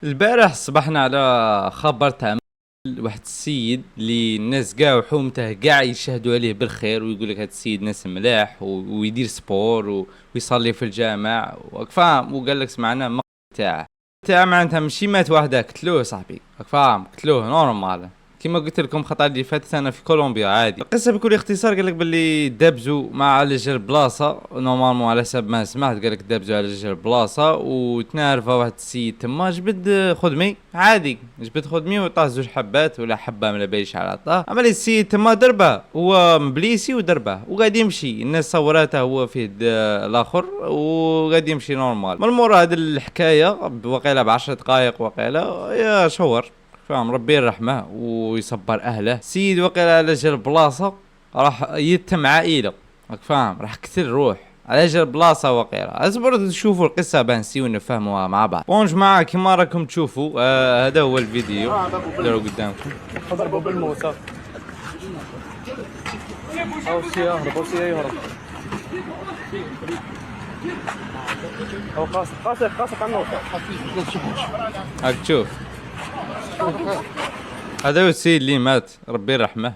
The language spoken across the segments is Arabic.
البارح صبحنا على خبر تاع واحد السيد اللي الناس كاع وحومته كاع يشهدوا عليه بالخير ويقول لك هذا السيد ناس ملاح ويدير سبور ويصلي في الجامع فاهم. وقال لك سمعنا تاع معناتها ماشي مات واحد قتلوه صاحبي فاهم، قتلوه نورمال. كما قلت لكم خطأ اللي فاتت انا في كولومبيا عادي. القصه بكل اختصار قال لك باللي دابزو مع على جال بلاصه نورمالمون على حسب ما سمعت، قال لك دابزو على جال بلاصه وتنعرف واحد السيد تما جبد خدمي عادي، جبد خدمي وطاه زوج حبات ولا حبه ما باليش على عطاه. اما السيد تما دربه هو مبليسي ودربه وقاعد يمشي، الناس صوراته هو فيه الاخر وقاعد يمشي نورمال. من مورا هذه الحكايه وقيله ب10 دقائق وقيله يا شور فاهم، ربي يرحمه ويصبر اهله. سيد وقيل على جال بلاصه راح يتم عائله راك فاهم، راح كثر روح على جال بلاصه وقيله. اصبروا تشوفوا القصه بانسي ونفهموها مع بعض. بون جماعه كما راكم تشوفوا هذا هو الفيديو داروا قدامكم. ضربوا بالموتى او سي يهرب او سي يهرب او قاصق عنه. هاك تشوف هذا هو السيد اللي مات ربي يرحمه.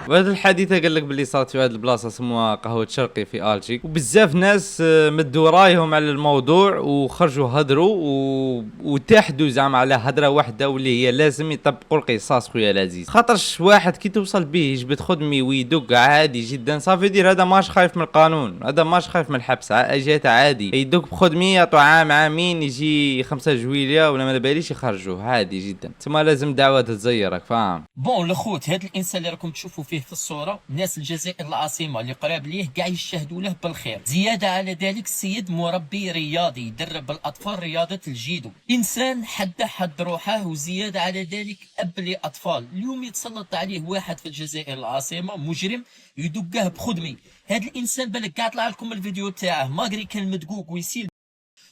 وهذا الحادثه قال لك باللي صارت في هذه البلاصه اسمها قهوه شرقي في الجي، وبزاف ناس مدوا رايهم على الموضوع وخرجوا هضروا واتحدوا زعما على هضره واحده واللي هي لازم يطبقوا القصاص خويا العزيز. خاطرش واحد كي توصل به يجبد خدمي ويدق عادي جدا صافي دير، هذا ماش خايف من القانون، هذا ماش خايف من الحبس، اجيته عادي يدق بخدمي يعطوا عام عامين يجي 5 جويليه ولا ما باليش يخرجوه عادي جدا. ثم لازم دعوه تتزيرك فاهم. بون الخوت هذا الانسان اللي راكم تشوفوا فيه في الصوره ناس الجزائر العاصمه اللي قراب ليه كاع يشهدوا له بالخير. زياده على ذلك السيد مربي رياضي يدرب الاطفال رياضه الجيدو، انسان حد روحه، وزياده على ذلك اب لاطفال. اليوم يتسلط عليه واحد في الجزائر العاصمه مجرم يدقه بخدمي. هذا الانسان بالك قاعد طلع لكم الفيديو تاعه ماغري كان مدقوق ويسيل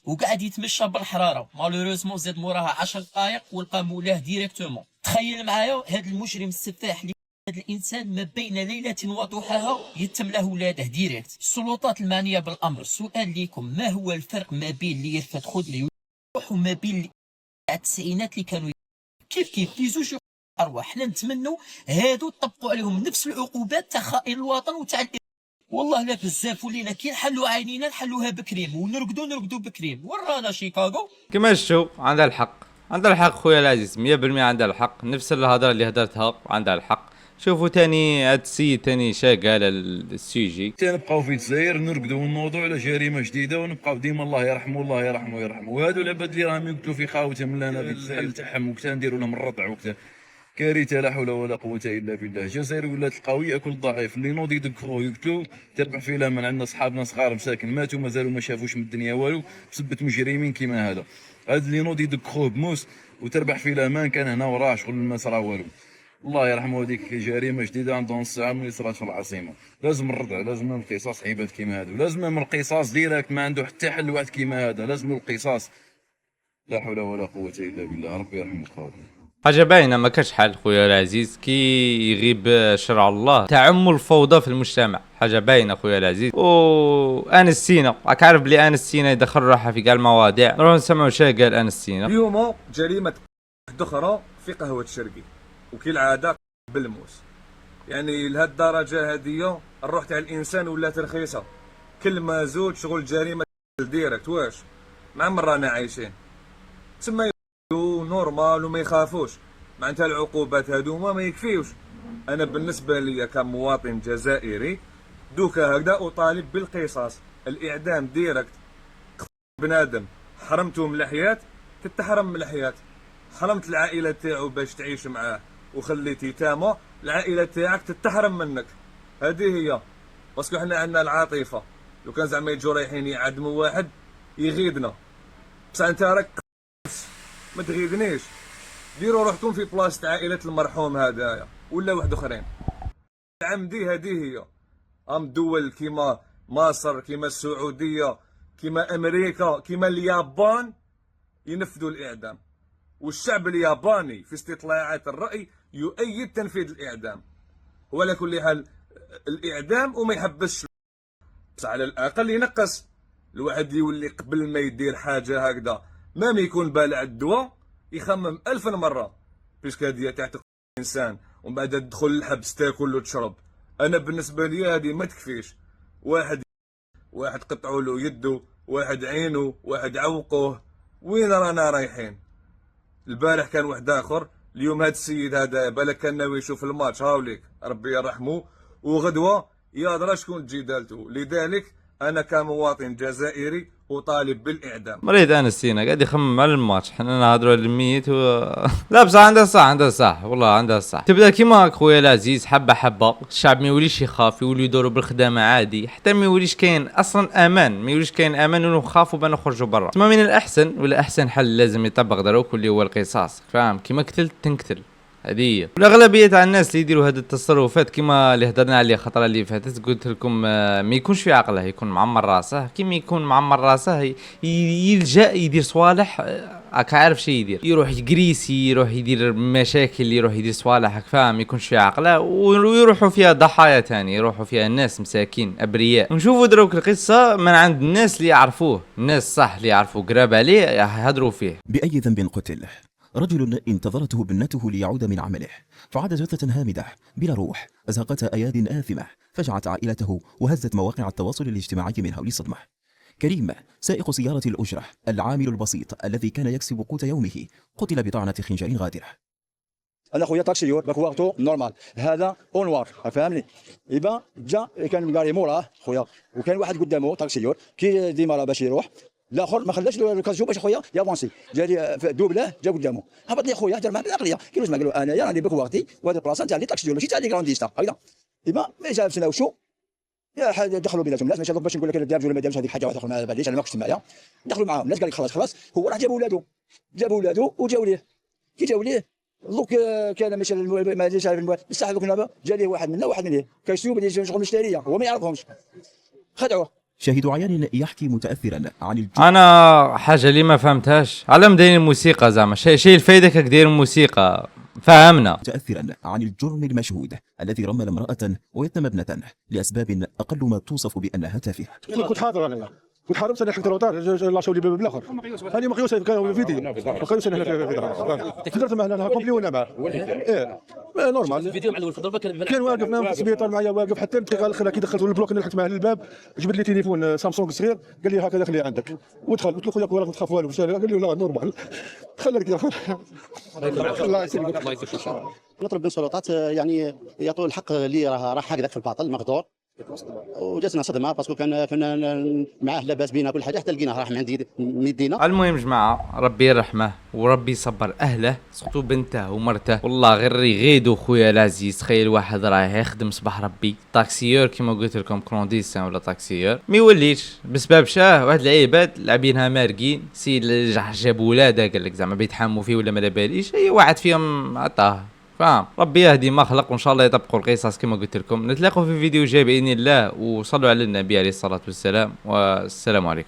وقاعد يتمشى بالحراره. مالوريزمون زاد موراها 10 دقائق ولقى مولاه ديريكتومون. تخيل معايا هذا المجرم السفاح اللي هذا الانسان ما بين ليله وضحاها يتم له ولاده ديريكت. السلطات المعنيه بالامر، سؤال ليكم، ما هو الفرق ما بين اللي يرفد خدمي وما بين اللي التسعينات اللي كانوا كيف لي زوج ارواح؟ حنا نتمنوا هادو طبقوا عليهم نفس العقوبات تاع خائن الوطن وتاع والله لا بزاف ولينا كي نحلوا عينينا نحلوها بكريم ونرقدوا بكريم. ورانا شيكاغو. كما تشوف عندها الحق، عندها الحق خويا العزيز 100% عندها الحق، نفس الهضره اللي هدرتها عندها الحق. شوفوا تاني هاد السيد تاني شاق على السيجي. نبقاو في الجزائر نرقدوا ونوضوا على جريمه جديده ونبقاو ديما الله يرحمه الله يرحمه يرحمه. وهادو العباد اللي راهم يقتلوا في خاوتهم لنا في الحل تاعهم وكتا نديروا لهم الرضع وكتا كارثه لا حول ولا قوه الا بالله. الجزائر ولات القوي ياكل الضعيف، اللي نوض يدقخوه يقتلوا تربح في الامان. عندنا صحابنا صغار مساكن ماتوا مازالوا ما شافوش من الدنيا والو بسبه مجرمين كيما هذا. هذا اللي نوض يدقخوه بموس وتربح في الامان كان هنا وراه شغل ما صرا والو. الله يرحمه. هذيك جريمه جديده عندهم الساعه من صرات في العاصمه. لازم الردع، لازم القصاص عباد كيما هذا، لازم من القصاص ديريكت ما عنده حتى حل واحد كيما هذا، لازم القصاص. لا حول ولا قوه الا بالله. ربي يرحم الخوات. حاجه باينه ما كاش حل خويا العزيز كي يغيب شرع الله تعم الفوضى في المجتمع. حاجه باينه خويا العزيز. انس سينا راك عارف بلي انس سينا يدخل روحه في كاع المواضيع. نروح نسمعوا شا قال انس سينا. اليوم جريمه اخرى في قهوه شرقي وكالعاده بالموس. يعني لهاد الدرجه هذه الروح تاع الانسان ولات رخيصه. كل ما زود شغل جريمه ديريكت. واش مع من رانا عايشين تسمى نورمال وما يخافوش معناتها العقوبات هذوما ما يكفيوش. انا بالنسبه لي كمواطن جزائري دوكا هكذا اطالب بالقصاص. الاعدام ديريكت. بنادم حرمته من الحياه تتحرم من الحياه، حرمت العائله تاعو باش تعيش معاه وخليت يتامى، العائله تاعك تتحرم منك. هذه هي باسكو حنا عندنا العاطفه. لو كان زعما يجوا رايحين يعدموا واحد يغيدنا، بصح انت راك ما تغيدنيش. ديروا روحكم في بلاصه عائله المرحوم هذايا ولا واحد اخرين. عمدي هذه هي. دول كيما مصر كيما السعوديه كيما امريكا كيما اليابان ينفذوا الاعدام، والشعب الياباني في استطلاعات الرأي يؤيد تنفيذ الإعدام. وعلى كل حال الإعدام وما يحبسش، بس على الأقل ينقص. الواحد يولي قبل ما يدير حاجة هكذا مام يكون بالع الدواء يخمم 1000 مرة، بيسك هذه تعتق الإنسان ومن بعد تدخل الحبس تاكل وتشرب. أنا بالنسبة لي هذه ما تكفيش. واحد قطعوا له يده، واحد عينه، واحد عوقوه. وين رانا رايحين؟ البارح كان واحد اخر، اليوم هذا السيد هذا بالك كان ناوي يشوف الماتش، هاوليك ربي يرحمه، وغدوه يا درا شكون تجي دالته. لذلك انا كمواطن جزائري اطالب بالاعدام. مريض انستينا قاعد يخمم على الماتش، حنا نهضروا على الميت لا بصح عندها صح والله عندها صح. تبدا كيما خويا العزيز حبه حبه، الشعب ما يوليش يخاف، يولي يدوروا بالخدامه عادي، حتى ما يوليش كاين اصلا امان، ما يوليش كاين امان ونخافوا بان نخرجوا برا. تما من الاحسن ولا احسن حل لازم يطبق دروك واللي هو القصاص، فاهم؟ كيما قتلت تنقتل، هذه هي. والاغلبيه تاع الناس اللي يديروا هذه التصرفات كيما اللي هضرنا عليه الخطره اللي فاتت، قلت لكم ما يكونش في عقله، يكون معمر راسه. كيما يكون معمر راسه يلجا يدير صوالح راك عارف شي يدير، يروح يقريسي، يروح يدير مشاكل، يروح يدير صوالح هك، فاهم؟ ما يكونش في عقله، ويروحوا فيها ضحايا تاني، يروحوا فيها الناس مساكين ابرياء. ونشوفوا دروك القصه من عند الناس اللي يعرفوه، الناس صح اللي يعرفوا قراب عليه يهضروا فيه. بأي ذنب قتل؟ رجل انتظرته ابنته ليعود من عمله، فعاد جثة هامدة بلا روح، أزهقتها أياد آثمة، فجعت عائلته وهزت مواقع التواصل الاجتماعي من هول الصدمة. كريم سائق سيارة الأجرة العامل البسيط الذي كان يكسب قوت يومه قتل بطعنة خنجر غادرة. انا خويا تاكسيور باك وقته نورمال، هذا اونوار فاهمني. يبا جا كان مقاري موراه خويا، وكان واحد قدامه تاكسيور كي ديما راه باش يروح، الاخر ما خلاش الكازيو باش خويا يافونسي، جا دوبلاه جا قدامه، هبط لي خويا هدر معاه بالعقليه، كي قال له انايا راني باك وقتي وهذه البلاصه تاع لي تاكسيور ماشي تاع لي كرانديستا هكذا. يبا ما جا سناو شو يا حاجه دخلوا بيناتهم الناس، ماشي باش نقول لك دابز ولا ما دابز، هذيك حاجه واحده اخرى ما باليش انا ما كنتش معايا. دخلوا معاهم الناس قال لك خلاص هو راه جابوا ولادو وجاو ليه، كي جاو ليه دوك كان ماشي ما جاش عارف بصح دوك جا ليه واحد منا واحد من ليه كيسيو بلي شغل مشتريه هو ما يعرفهمش، خدعوه. شاهد عيان يحكي متأثرا عن انا حاجه اللي ما فهمتهاش، على مداير الموسيقى زعما شي الفايده كك داير الموسيقى، فهمنا. متأثرا عن الجرم المشهود الذي رمل امرأة ويتم ابنة لأسباب أقل ما توصف بأنها تافهة. كنت حاضر انا، كنت حاربت انا حكت روطار لاشوا لي بالاخر، هذه مقيوسه كانوا في فيديو مقيوسه هنا في درت معنا كومبلي وانا معاه ايه نورمال. الفيديو مع الاول في الضربه كان واقف معنا في السبيطار معايا واقف حتى الدقيقه الاخيره كي دخلت البلوك اللي لحقت معاه للباب، جبت لي تليفون سامسونج صغير قال لي هكذا خليه عندك ودخل. قلت له خويا وراك ما تخاف والو، قال لي لا نورمال خليك الله يسلمك. نطلب من السلطات يعني يعطوا الحق اللي راه هكذا في الباطل مقدور، وجاتنا صدمه باسكو كان معاه لاباس بينا كل حاجه حتى لقيناه راح من عند يدينا. المهم جماعه ربي يرحمه وربي يصبر اهله، سقطوا بنته ومرته. والله غير يغيدوا خويا العزيز، تخيل واحد راه يخدم صباح ربي طاكسيور كيما قلت لكم كرونديسان ولا طاكسيور، ما يوليش بسبب شاه واحد العباد لاعبينها مارقين. سيد جاب ولاده قال لك زعما بيتحموا فيه ولا ما على باليش، اي واحد فيهم عطاه، فاهم؟ ربي يهدي ما خلق، وان شاء الله يطبقوا القصص كما قلت لكم. نتلاقوا في فيديو جاي باذن الله، وصلوا على النبي عليه الصلاه والسلام، والسلام عليكم.